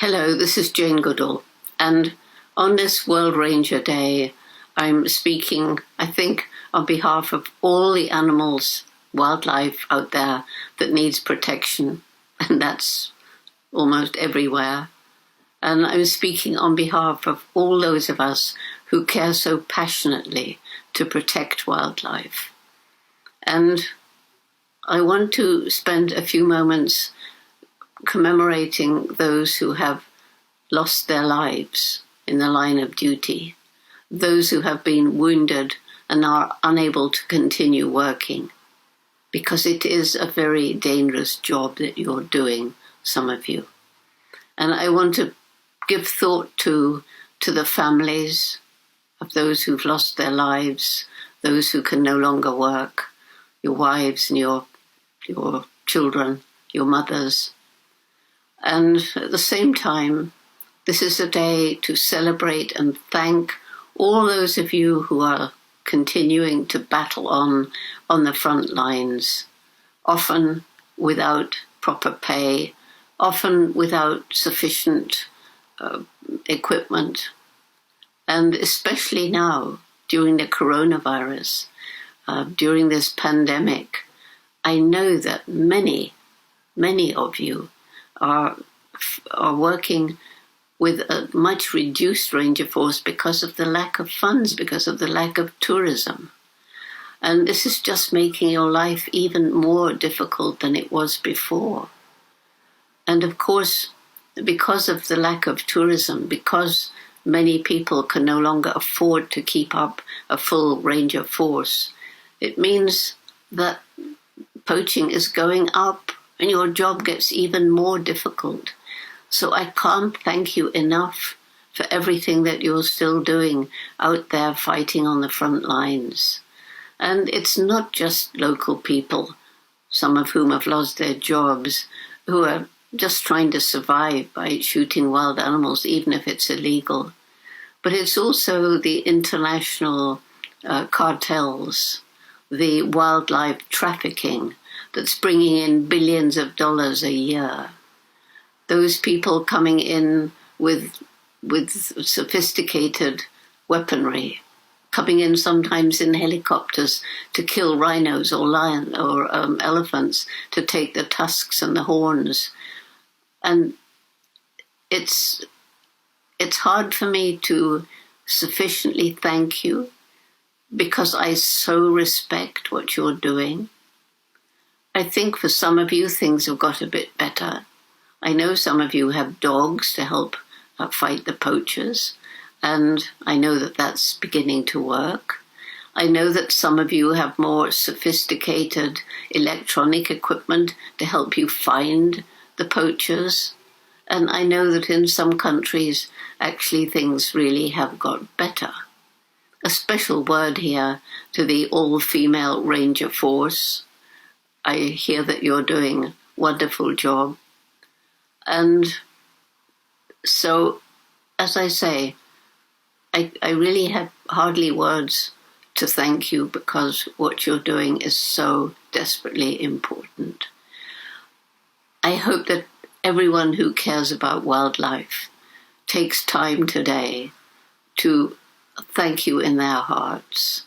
Hello, this is Jane Goodall, and on this World Ranger Day, I'm speaking, I think, on behalf of all the animals, wildlife out there that needs protection, and that's almost everywhere. And I'm speaking on behalf of all those of us who care so passionately to protect wildlife. And I want to spend a few moments commemorating those who have lost their lives in the line of duty, those who have been wounded and are unable to continue working, because it is a very dangerous job that you're doing, some of you. And I want to give thought to the families of those who've lost their lives, those who can no longer work, your wives and your children, your mothers. And at the same time, this is a day to celebrate and thank all those of you who are continuing to battle on the front lines, often without proper pay, often without sufficient equipment. And especially now, during the coronavirus, during this pandemic, I know that many of you are working with a much reduced ranger force because of the lack of funds, because of the lack of tourism. And this is just making your life even more difficult than it was before. And of course, because of the lack of tourism, because many people can no longer afford to keep up a full ranger force, it means that poaching is going up and your job gets even more difficult. So I can't thank you enough for everything that you're still doing out there fighting on the front lines. And it's not just local people, some of whom have lost their jobs, who are just trying to survive by shooting wild animals, even if it's illegal. But it's also the international cartels, the wildlife trafficking that's bringing in billions of dollars a year. Those people coming in with sophisticated weaponry, coming in sometimes in helicopters to kill rhinos or elephants, to take the tusks and the horns. And it's hard for me to sufficiently thank you, because I so respect what you're doing. I think for some of you, things have got a bit better. I know some of you have dogs to help fight the poachers, and I know that that's beginning to work. I know that some of you have more sophisticated electronic equipment to help you find the poachers. And I know that in some countries, actually things really have got better. A special word here to the all-female ranger force. I hear that you're doing a wonderful job. And so, as I say, I really have hardly words to thank you, because what you're doing is so desperately important. I hope that everyone who cares about wildlife takes time today to thank you in their hearts.